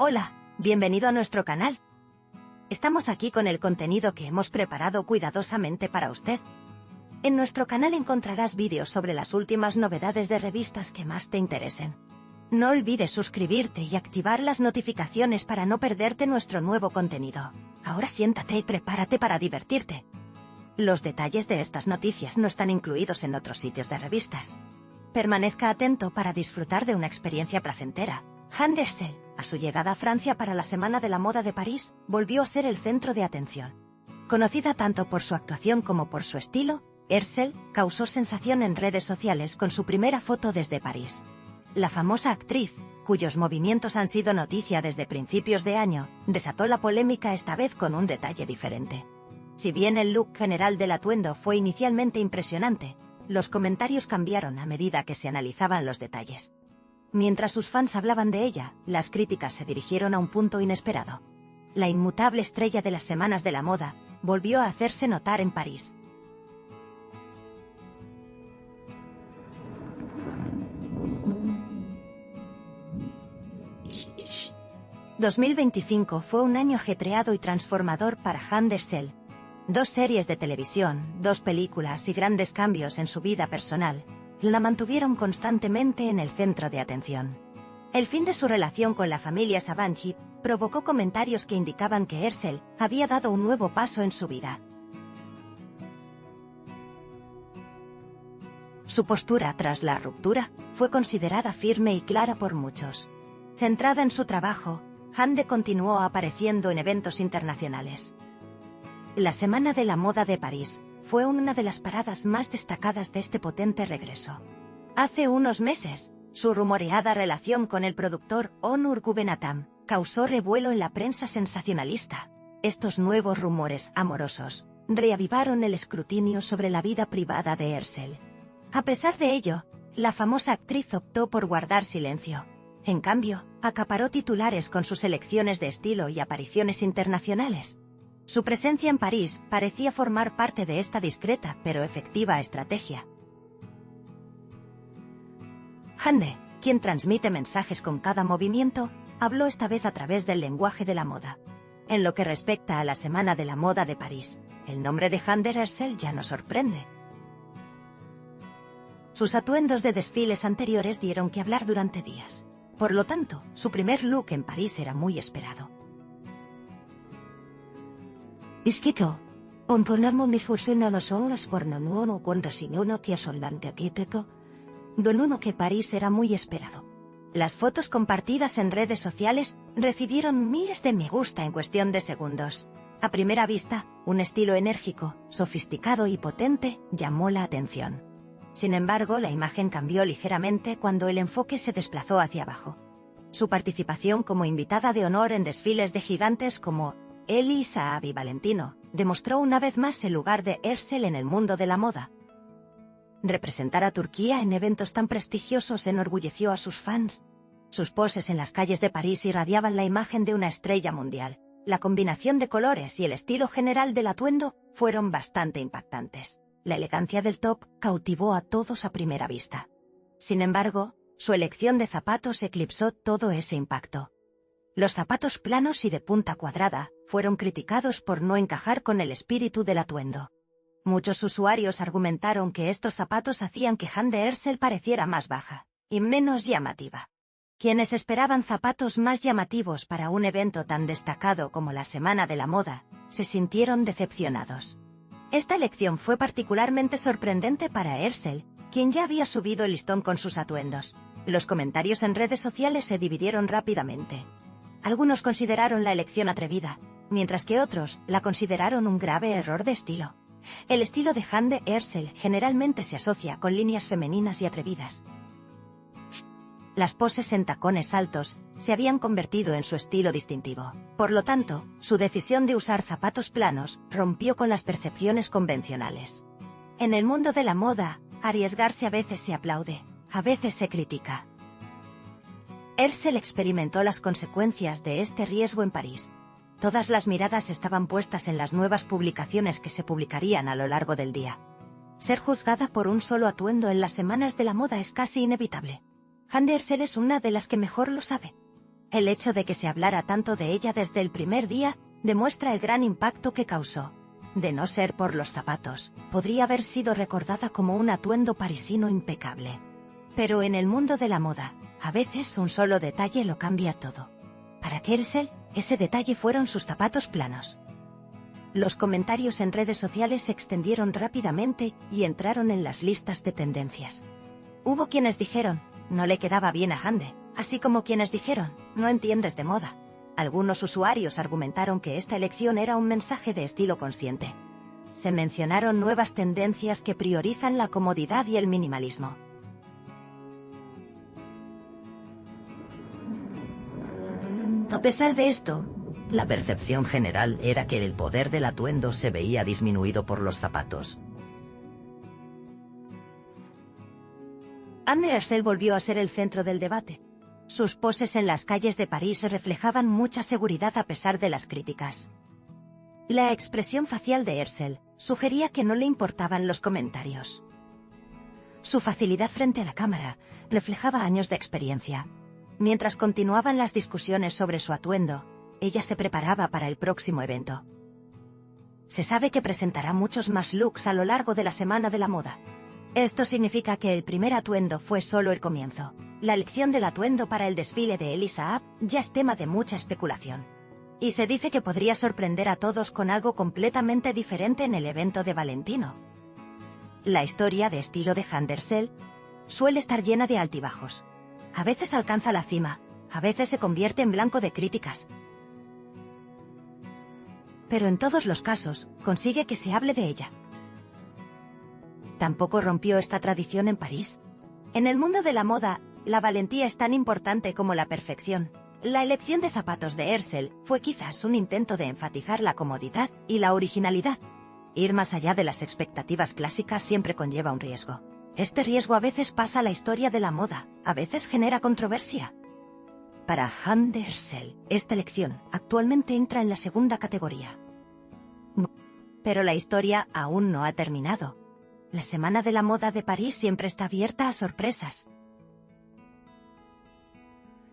Hola, bienvenido a nuestro canal. Estamos aquí con el contenido que hemos preparado cuidadosamente para usted. En nuestro canal encontrarás vídeos sobre las últimas novedades de revistas que más te interesen. No olvides suscribirte y activar las notificaciones para no perderte nuestro nuevo contenido. Ahora siéntate y prepárate para divertirte. Los detalles de estas noticias no están incluidos en otros sitios de revistas. Permanezca atento para disfrutar de una experiencia placentera. Hande Ercel, a su llegada a Francia para la Semana de la Moda de París, volvió a ser el centro de atención. Conocida tanto por su actuación como por su estilo, Ercel causó sensación en redes sociales con su primera foto desde París. La famosa actriz, cuyos movimientos han sido noticia desde principios de año, desató la polémica esta vez con un detalle diferente. Si bien el look general del atuendo fue inicialmente impresionante, los comentarios cambiaron a medida que se analizaban los detalles. Mientras sus fans hablaban de ella, las críticas se dirigieron a un punto inesperado. La inmutable estrella de las semanas de la moda volvió a hacerse notar en París. «2025 fue un año ajetreado y transformador para Hande Ercel. 2 series de televisión, 2 películas y grandes cambios en su vida personal la mantuvieron constantemente en el centro de atención. El fin de su relación con la familia Givenchy provocó comentarios que indicaban que Ercel había dado un nuevo paso en su vida. Su postura tras la ruptura fue considerada firme y clara por muchos. Centrada en su trabajo, Hande continuó apareciendo en eventos internacionales. La Semana de la Moda de París fue una de las paradas más destacadas de este potente regreso. Hace unos meses, su rumoreada relación con el productor Onur Gubenatam causó revuelo en la prensa sensacionalista. Estos nuevos rumores amorosos reavivaron el escrutinio sobre la vida privada de Ercel. A pesar de ello, la famosa actriz optó por guardar silencio. En cambio, acaparó titulares con sus elecciones de estilo y apariciones internacionales. Su presencia en París parecía formar parte de esta discreta pero efectiva estrategia. Hande, quien transmite mensajes con cada movimiento, habló esta vez a través del lenguaje de la moda. En lo que respecta a la Semana de la Moda de París, el nombre de Hande Ercel ya nos sorprende. Sus atuendos de desfiles anteriores dieron que hablar durante días. Por lo tanto, su primer look en París era muy esperado. Isquito, un ponamo mi fusiona los ojos por no cuando sin uno que solante arquitecto. Don uno que París era muy esperado. Las fotos compartidas en redes sociales recibieron miles de me gusta en cuestión de segundos. A primera vista, un estilo enérgico, sofisticado y potente llamó la atención. Sin embargo, la imagen cambió ligeramente cuando el enfoque se desplazó hacia abajo. Su participación como invitada de honor en desfiles de gigantes como Elie Saab y Valentino demostró una vez más el lugar de Ercel en el mundo de la moda. Representar a Turquía en eventos tan prestigiosos enorgulleció a sus fans. Sus poses en las calles de París irradiaban la imagen de una estrella mundial. La combinación de colores y el estilo general del atuendo fueron bastante impactantes. La elegancia del top cautivó a todos a primera vista. Sin embargo, su elección de zapatos eclipsó todo ese impacto. Los zapatos planos y de punta cuadrada fueron criticados por no encajar con el espíritu del atuendo. Muchos usuarios argumentaron que estos zapatos hacían que Hande Ercel pareciera más baja y menos llamativa. Quienes esperaban zapatos más llamativos para un evento tan destacado como la Semana de la Moda, se sintieron decepcionados. Esta elección fue particularmente sorprendente para Ercel, quien ya había subido el listón con sus atuendos. Los comentarios en redes sociales se dividieron rápidamente. Algunos consideraron la elección atrevida, mientras que otros la consideraron un grave error de estilo. El estilo de Hande Ercel generalmente se asocia con líneas femeninas y atrevidas. Las poses en tacones altos se habían convertido en su estilo distintivo. Por lo tanto, su decisión de usar zapatos planos rompió con las percepciones convencionales. En el mundo de la moda, arriesgarse a veces se aplaude, a veces se critica. Ercel experimentó las consecuencias de este riesgo en París. Todas las miradas estaban puestas en las nuevas publicaciones que se publicarían a lo largo del día. Ser juzgada por un solo atuendo en las semanas de la moda es casi inevitable. Hande Ercel es una de las que mejor lo sabe. El hecho de que se hablara tanto de ella desde el primer día demuestra el gran impacto que causó. De no ser por los zapatos, podría haber sido recordada como un atuendo parisino impecable. Pero en el mundo de la moda, a veces un solo detalle lo cambia todo. Para Kersel, ese detalle fueron sus zapatos planos. Los comentarios en redes sociales se extendieron rápidamente y entraron en las listas de tendencias. Hubo quienes dijeron, no le quedaba bien a Hande, así como quienes dijeron, no entiendes de moda. Algunos usuarios argumentaron que esta elección era un mensaje de estilo consciente. Se mencionaron nuevas tendencias que priorizan la comodidad y el minimalismo. A pesar de esto, la percepción general era que el poder del atuendo se veía disminuido por los zapatos. Anne Ersel volvió a ser el centro del debate. Sus poses en las calles de París reflejaban mucha seguridad a pesar de las críticas. La expresión facial de Ersel sugería que no le importaban los comentarios. Su facilidad frente a la cámara reflejaba años de experiencia. Mientras continuaban las discusiones sobre su atuendo, ella se preparaba para el próximo evento. Se sabe que presentará muchos más looks a lo largo de la Semana de la Moda. Esto significa que el primer atuendo fue solo el comienzo. La elección del atuendo para el desfile de Elisa Ab ya es tema de mucha especulación. Y se dice que podría sorprender a todos con algo completamente diferente en el evento de Valentino. La historia de estilo de Hande Ersel suele estar llena de altibajos. A veces alcanza la cima, a veces se convierte en blanco de críticas. Pero en todos los casos, consigue que se hable de ella. Tampoco rompió esta tradición en París. En el mundo de la moda, la valentía es tan importante como la perfección. La elección de zapatos de Ersel fue quizás un intento de enfatizar la comodidad y la originalidad. Ir más allá de las expectativas clásicas siempre conlleva un riesgo. Este riesgo a veces pasa a la historia de la moda, a veces genera controversia. Para Hande Ersel, esta elección actualmente entra en la segunda categoría. Pero la historia aún no ha terminado. La Semana de la Moda de París siempre está abierta a sorpresas.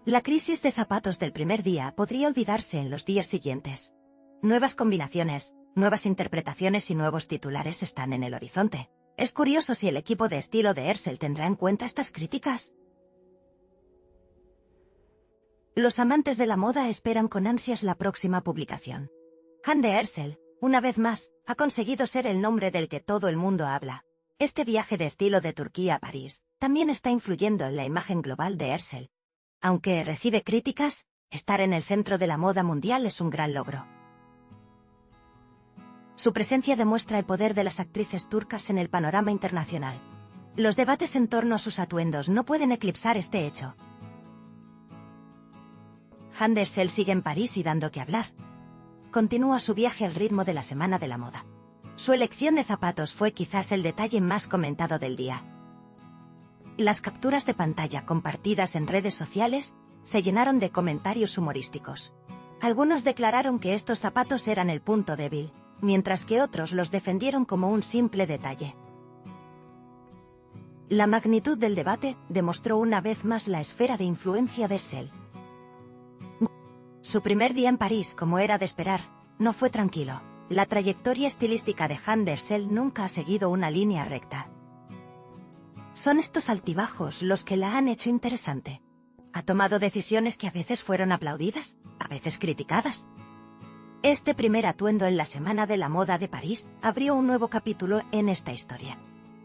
La crisis de zapatos del primer día podría olvidarse en los días siguientes. Nuevas combinaciones, nuevas interpretaciones y nuevos titulares están en el horizonte. Es curioso si el equipo de estilo de Ersel tendrá en cuenta estas críticas. Los amantes de la moda esperan con ansias la próxima publicación. Hande Ersel, una vez más, ha conseguido ser el nombre del que todo el mundo habla. Este viaje de estilo de Turquía a París también está influyendo en la imagen global de Ersel. Aunque recibe críticas, estar en el centro de la moda mundial es un gran logro. Su presencia demuestra el poder de las actrices turcas en el panorama internacional. Los debates en torno a sus atuendos no pueden eclipsar este hecho. Hande Ersel sigue en París y dando que hablar. Continúa su viaje al ritmo de la Semana de la Moda. Su elección de zapatos fue quizás el detalle más comentado del día. Las capturas de pantalla compartidas en redes sociales se llenaron de comentarios humorísticos. Algunos declararon que estos zapatos eran el punto débil, mientras que otros los defendieron como un simple detalle. La magnitud del debate demostró una vez más la esfera de influencia de Ersel. Su primer día en París, como era de esperar, no fue tranquilo. La trayectoria estilística de Hande Ersel nunca ha seguido una línea recta. Son estos altibajos los que la han hecho interesante. Ha tomado decisiones que a veces fueron aplaudidas, a veces criticadas. Este primer atuendo en la Semana de la Moda de París abrió un nuevo capítulo en esta historia.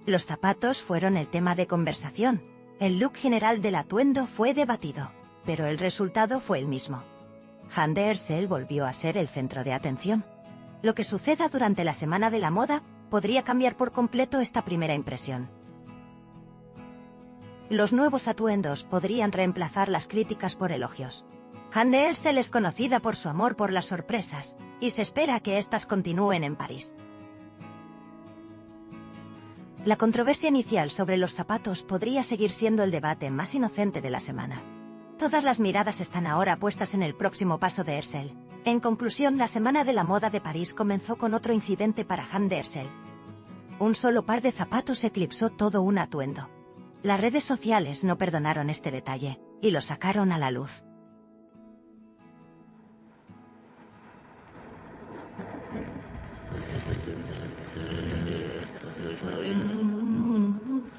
Los zapatos fueron el tema de conversación. El look general del atuendo fue debatido, pero el resultado fue el mismo. Hande Ersel volvió a ser el centro de atención. Lo que suceda durante la Semana de la Moda podría cambiar por completo esta primera impresión. Los nuevos atuendos podrían reemplazar las críticas por elogios. Hande Ersel es conocida por su amor por las sorpresas, y se espera que éstas continúen en París. La controversia inicial sobre los zapatos podría seguir siendo el debate más inocente de la semana. Todas las miradas están ahora puestas en el próximo paso de Ersel. En conclusión, la Semana de la Moda de París comenzó con otro incidente para Hande Ersel. Un solo par de zapatos eclipsó todo un atuendo. Las redes sociales no perdonaron este detalle, y lo sacaron a la luz.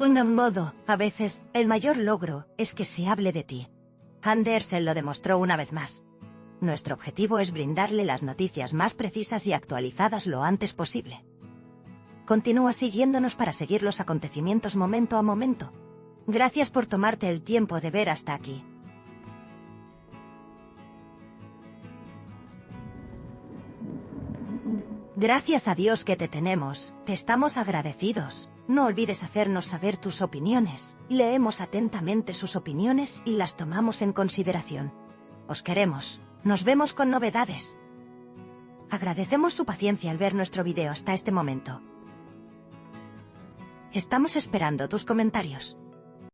un modo, a veces, el mayor logro es que se hable de ti. Andersen lo demostró una vez más. Nuestro objetivo es brindarle las noticias más precisas y actualizadas lo antes posible. Continúa siguiéndonos para seguir los acontecimientos momento a momento. Gracias por tomarte el tiempo de ver hasta aquí. Gracias a Dios que te tenemos, te estamos agradecidos. No olvides hacernos saber tus opiniones. Leemos atentamente sus opiniones y las tomamos en consideración. Os queremos. Nos vemos con novedades. Agradecemos su paciencia al ver nuestro video hasta este momento. Estamos esperando tus comentarios.